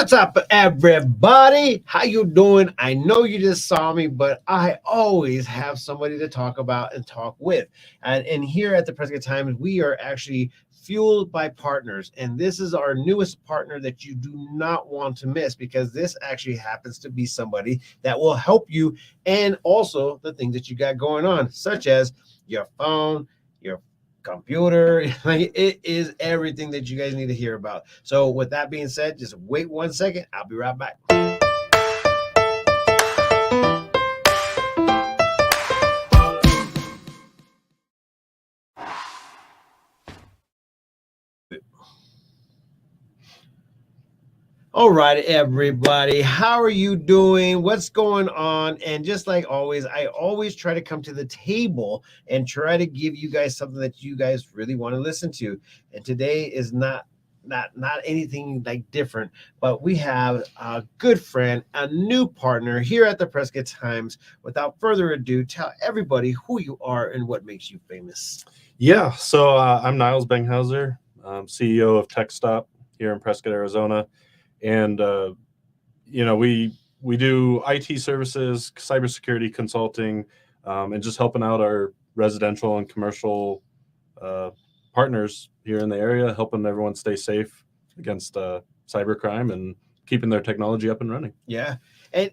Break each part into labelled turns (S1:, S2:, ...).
S1: What's up, everybody? How you doing? I know you just saw me, but I always have somebody to talk about and talk with. And here at the Prescott Times, we are actually fueled by partners. And this is our newest partner that you do not want to miss, because this actually happens to be somebody that will help you, and also the things that you got going on, such as your phone, your computer. Like, it is everything that you guys need to hear about. So with that being said, just wait 1 second. I'll be right back. All right, everybody, how are you doing? What's going on? And just like always, I always try to come to the table and try to give you guys something that you guys really want to listen to. And today is not anything like different, but we have a good friend, a new partner here at the Prescott Times. Without further ado, tell everybody who you are and what makes you famous.
S2: Yeah, so I'm Niles Benghauser, CEO of TekStop here in Prescott, Arizona. And, we do IT services, cybersecurity consulting, and just helping out our residential and commercial partners here in the area, helping everyone stay safe against cybercrime and keeping their technology up and running.
S1: Yeah. And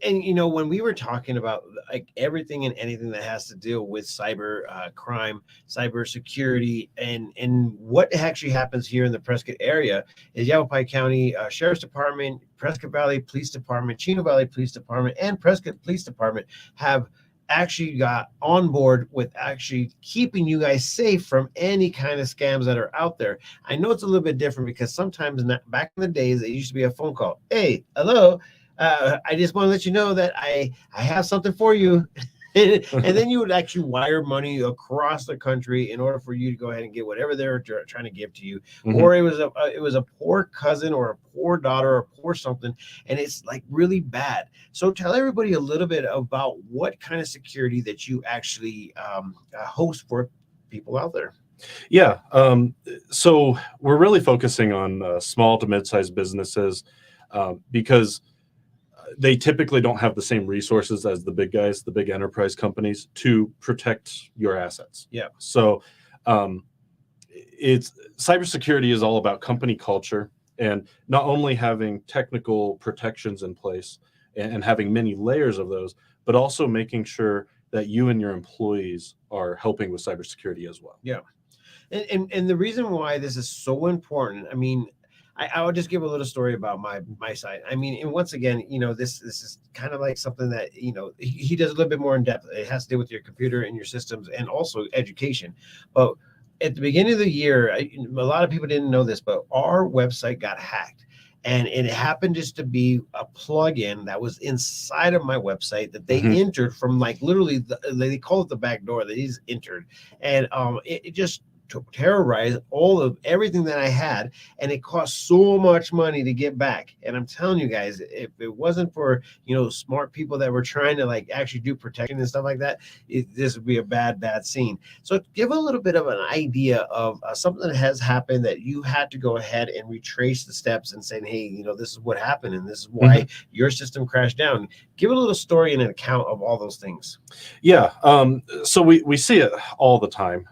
S1: when we were talking about like everything and anything that has to deal with cyber crime, cyber security, and what actually happens here in the Prescott area is Yavapai County Sheriff's Department, Prescott Valley Police Department, Chino Valley Police Department, and Prescott Police Department have actually got on board with actually keeping you guys safe from any kind of scams that are out there. I know it's a little bit different because sometimes back in the days, it used to be a phone call. Hey, hello. I just want to let you know that I have something for you. And then you would actually wire money across the country in order for you to go ahead and get whatever they're trying to give to you. Mm-hmm. Or it was a poor cousin or a poor daughter or poor something, and it's like really bad. So tell everybody a little bit about what kind of security that you actually host for people out there.
S2: Yeah, so we're really focusing on small to mid-sized businesses because they typically don't have the same resources as the big guys, the big enterprise companies, to protect your assets.
S1: Yeah.
S2: So it's cybersecurity is all about company culture, and not only having technical protections in place and having many layers of those, but also making sure that you and your employees are helping with cybersecurity as well.
S1: Yeah. And the reason why this is so important, I mean, I will just give a little story about my side. I mean, and once again, this is kind of like something that, he does a little bit more in depth. It has to do with your computer and your systems and also education. But at the beginning of the year, a lot of people didn't know this, but our website got hacked. And it happened just to be a plugin that was inside of my website that they entered from, like, literally, they call it the back door that he's entered. And it just terrorize all of everything that I had, and it cost so much money to get back. And I'm telling you guys, if it wasn't for smart people that were trying to like actually do protection and stuff like that, this would be a bad scene. So give a little bit of an idea of something that has happened that you had to go ahead and retrace the steps and saying, hey, this is what happened and this is why your system crashed down. Give a little story and an account of all those things.
S2: Yeah. So we see it all the time.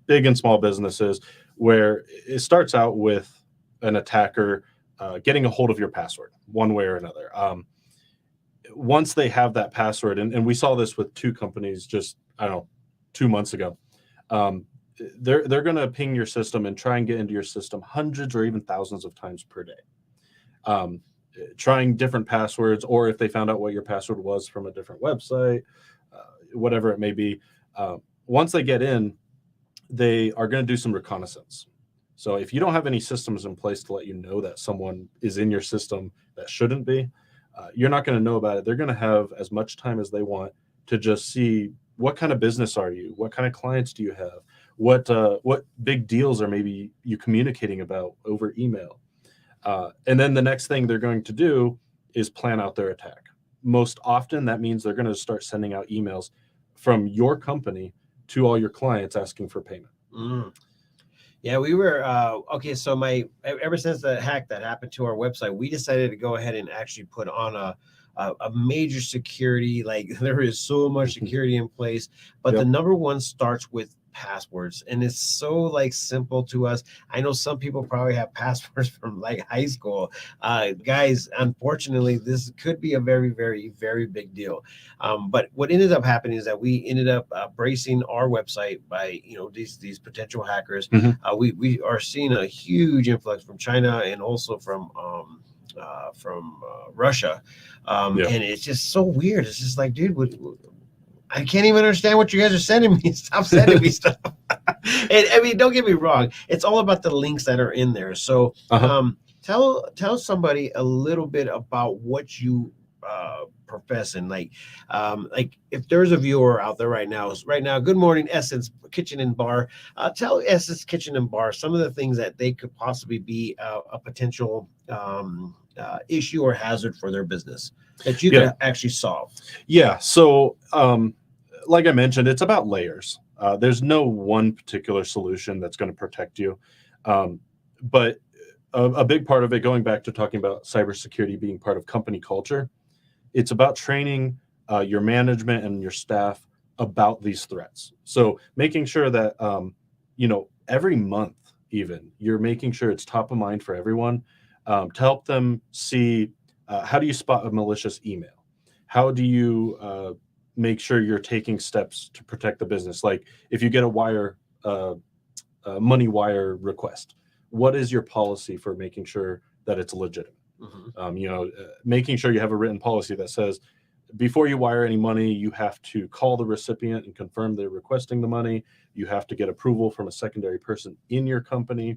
S2: Big and small businesses, where it starts out with an attacker getting a hold of your password one way or another. Once they have that password, and we saw this with two companies just, 2 months ago, they're going to ping your system and try and get into your system hundreds or even thousands of times per day, trying different passwords, or if they found out what your password was from a different website, whatever it may be. Once they get in, they are going to do some reconnaissance. So if you don't have any systems in place to let you know that someone is in your system that shouldn't be, you're not going to know about it. They're going to have as much time as they want to just see what kind of business are you, what kind of clients do you have, what big deals are maybe you communicating about over email. And then the next thing they're going to do is plan out their attack. Most often that means they're going to start sending out emails from your company to all your clients asking for payment.
S1: Yeah, we were okay. So ever since the hack that happened to our website, we decided to go ahead and actually put on a major security. Like there is so much security in place, but the
S2: Yep.
S1: number one starts with passwords, and it's so like simple to us. I know some people probably have passwords from like high school. Guys, unfortunately, this could be a very, very, very big deal. But what ended up happening is that we ended up bracing our website by these potential hackers.
S2: Mhm.
S1: We are seeing a huge influx from China and also from Russia,
S2: Yeah.
S1: and it's just so weird. It's just like, dude, I can't even understand what you guys are sending me. Stop sending me stuff. And I mean, don't get me wrong. It's all about the links that are in there. So,
S2: Uh-huh.
S1: tell somebody a little bit about what you profess and like if there's a viewer out there right now, good morning, Essence Kitchen and Bar. Tell Essence Kitchen and Bar some of the things that they could possibly be a potential issue or hazard for their business that you
S2: Yeah.
S1: could actually solve.
S2: Yeah. So, like I mentioned, it's about layers. There's no one particular solution that's going to protect you. But a big part of it, going back to talking about cybersecurity being part of company culture, it's about training your management and your staff about these threats. So making sure that, every month, even, you're making sure it's top of mind for everyone to help them see how do you spot a malicious email? How do you make sure you're taking steps to protect the business? Like if you get a money wire request, what is your policy for making sure that it's legitimate? Making sure you have a written policy that says before you wire any money, you have to call the recipient and confirm they're requesting the money. You have to get approval from a secondary person in your company.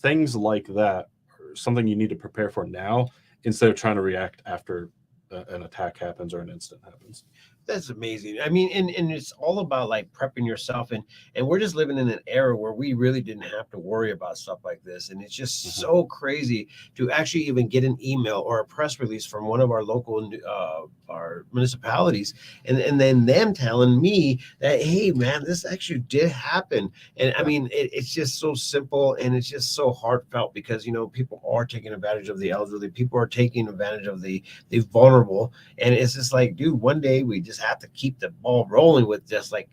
S2: Things like that are something you need to prepare for now instead of trying to react after an attack happens or an incident happens.
S1: That's amazing. I mean, and it's all about like prepping yourself, and we're just living in an era where we really didn't have to worry about stuff like this. And it's just
S2: Mhm.
S1: so crazy to actually even get an email or a press release from one of our local our municipalities, and then them telling me that, hey man, this actually did happen. And I
S2: Yeah.
S1: mean, it's just so simple and it's just so heartfelt because people are taking advantage of the elderly, people are taking advantage of the vulnerable. And it's just like, dude, one day we just have to keep the ball rolling with just like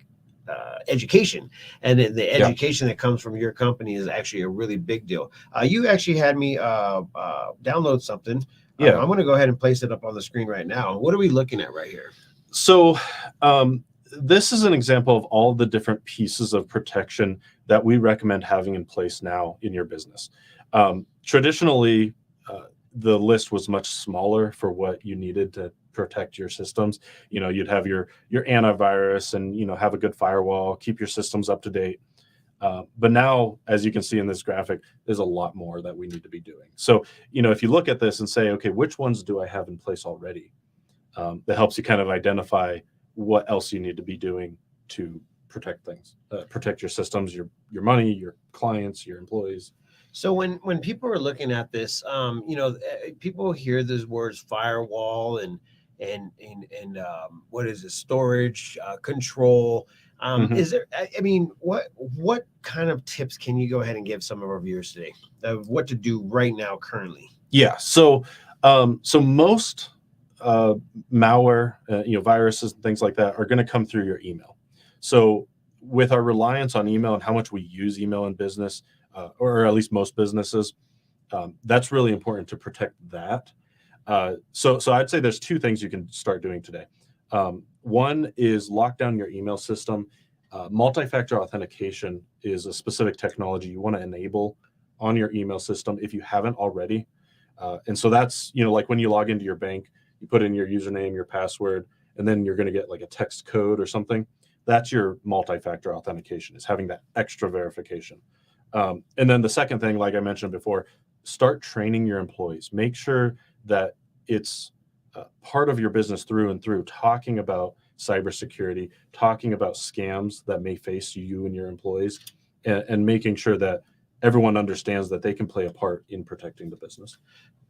S1: education. And the
S2: Yeah.
S1: education that comes from your company is actually a really big deal. You actually had me download something.
S2: Yeah.
S1: I'm going to go ahead and place it up on the screen right now. What are we looking at right here?
S2: So, this is an example of all the different pieces of protection that we recommend having in place now in your business. Traditionally, the list was much smaller for what you needed to protect your systems. You'd have your antivirus and have a good firewall, keep your systems up to date. But now, as you can see in this graphic, there's a lot more that we need to be doing. So, if you look at this and say, okay, which ones do I have in place already? That helps you kind of identify what else you need to be doing to protect things, protect your systems, your money, your clients, your employees.
S1: So when people are looking at this, people hear those words firewall and what is it, storage, control.
S2: Mhm.
S1: Is there? I mean, what kind of tips can you go ahead and give some of our viewers today of what to do right now currently?
S2: Yeah. So most uh, malware, viruses and things like that are going to come through your email. So with our reliance on email and how much we use email in business, or at least most businesses, that's really important to protect that. So I'd say there's two things you can start doing today. One is lock down your email system. Multi-factor authentication is a specific technology you want to enable on your email system if you haven't already. And so that's, like when you log into your bank, you put in your username, your password, and then you're going to get like a text code or something. That's your multi-factor authentication, is having that extra verification. And then the second thing, like I mentioned before, start training your employees. Make sure that it's part of your business through and through, talking about cybersecurity, talking about scams that may face you and your employees, and making sure that everyone understands that they can play a part in protecting the business.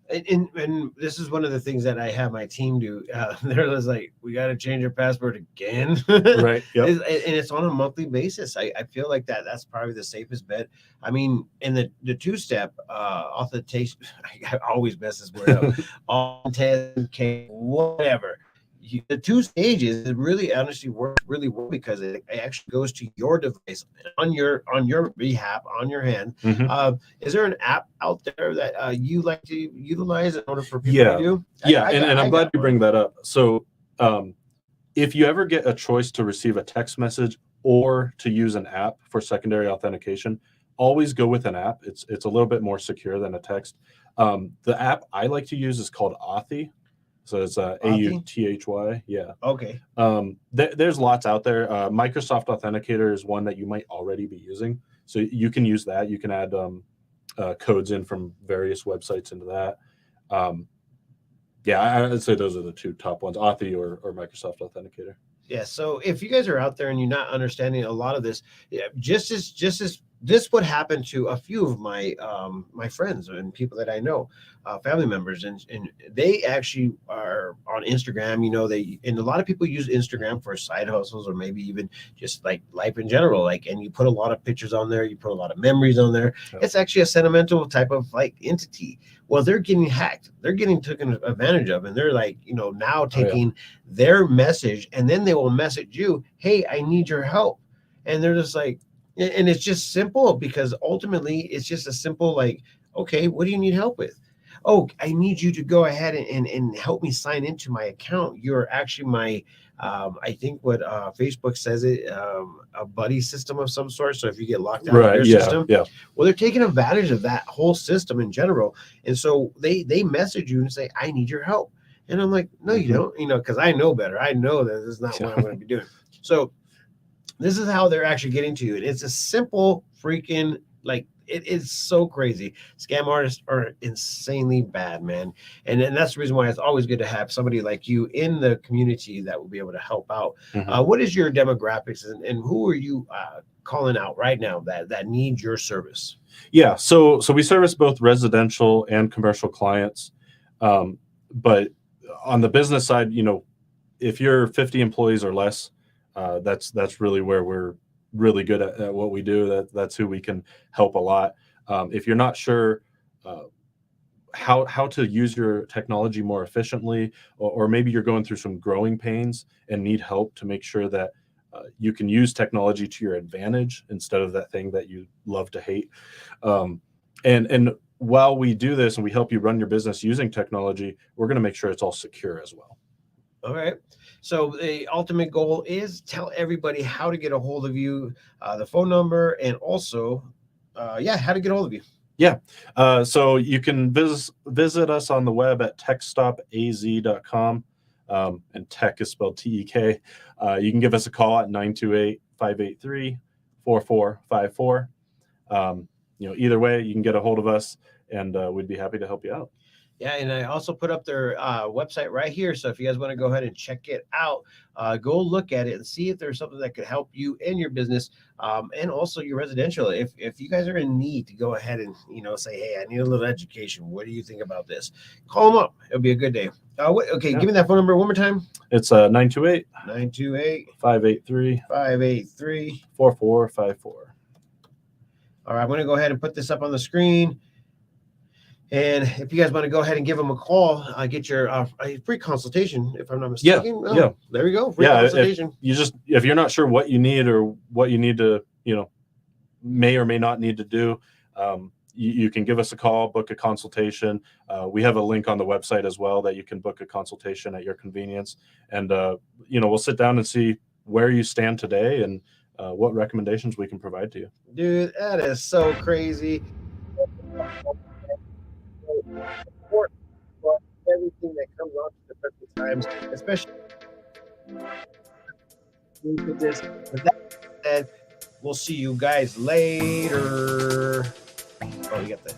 S1: And this is one of the things that I have my team do. They're just like, we got to change our password again.
S2: Right. Yep.
S1: And it's on a monthly basis. I feel like that's probably the safest bet. I mean, in the two-step authentication, I always mess this word up. Authentication, whatever. The two stages, it really honestly works really well because it actually goes to your device on your behalf, on your hand.
S2: Mhm.
S1: Is there an app out there that you like to utilize in order for people
S2: Yeah.
S1: to do?
S2: Yeah. And I'm glad you bring that up. So if you ever get a choice to receive a text message or to use an app for secondary authentication, always go with an app. It's a little bit more secure than a text. The app I like to use is called Authy. So it's Authy. Yeah.
S1: Okay.
S2: There's lots out there. Microsoft Authenticator is one that you might already be using. So you can use that. You can add codes in from various websites into that. Yeah, I'd say those are the two top ones, Authy or Microsoft Authenticator.
S1: Yeah. So if you guys are out there and you're not understanding a lot of this, yeah, just as this would happen to a few of my my friends and people that I know, family members, and they actually are on Instagram. You know, and a lot of people use Instagram for side hustles or maybe even just like life in general. Like, and you put a lot of pictures on there, you put a lot of memories on there. Yep. It's actually a sentimental type of like entity. Well, they're getting hacked. They're getting taken advantage of, and they're like, you know, now taking their message, and then they will message you, "Hey, I need your help," and they're just like. And it's just simple because ultimately it's just a simple like, okay, what do you need help with? Oh, I need you to go ahead and help me sign into my account. You're actually my, I think what Facebook says it, a buddy system of some sort. So if you get locked out of their system, well, they're taking advantage of that whole system in general. And so they message you and say, I need your help. And I'm like, no, you don't, you know, because I know better. I know that this is not what I'm going to be doing. So this is how they're actually getting to you. And it's a simple freaking, like, it is so crazy. Scam artists are insanely bad, man. And that's the reason why it's always good to have somebody like you in the community that will be able to help out. What is your demographics and who are you calling out right now that need your service?
S2: Yeah, so we service both residential and commercial clients. But on the business side, you know, if you're 50 employees or less, that's really where we're really good at what we do. That's who we can help a lot. If you're not sure how to use your technology more efficiently, or maybe you're going through some growing pains and need help to make sure that you can use technology to your advantage instead of that thing that you love to hate. And while we do this and we help you run your business using technology, we're going to make sure it's all secure as well.
S1: All right. So the ultimate goal is tell everybody how to get a hold of you, the phone number, and also, how to get a hold of you.
S2: Yeah. So you can visit us on the web at tekstopaz.com. And tech is spelled TEK. You can give us a call at 928-583-4454. You know, either way, you can get a hold of us, and we'd be happy to help you out.
S1: Yeah, and I also put up their website right here. So if you guys want to go ahead and check it out, go look at it and see if there's something that could help you in your business, and also your residential. If you guys are in need to go ahead and, you know, say, hey, I need a little education. What do you think about this? Call them up. It'll be a good day. Give me that phone number one more time.
S2: It's 928
S1: 583
S2: 4454.
S1: All right, I'm going to go ahead and put this up on the screen. And if you guys want to go ahead and give them a call, get your free consultation, if I'm not mistaken.
S2: Yeah.
S1: There we go. Free consultation.
S2: If you're not sure what you need or what you need to, you know, may or may not need to do, you can give us a call, book a consultation. We have a link on the website as well that you can book a consultation at your convenience. And, you know, we'll sit down and see where you stand today and what recommendations we can provide to you.
S1: Dude, that is so crazy. Everything that comes off the perfect times, especially with this. With that said, we'll see you guys later. Oh, you got that.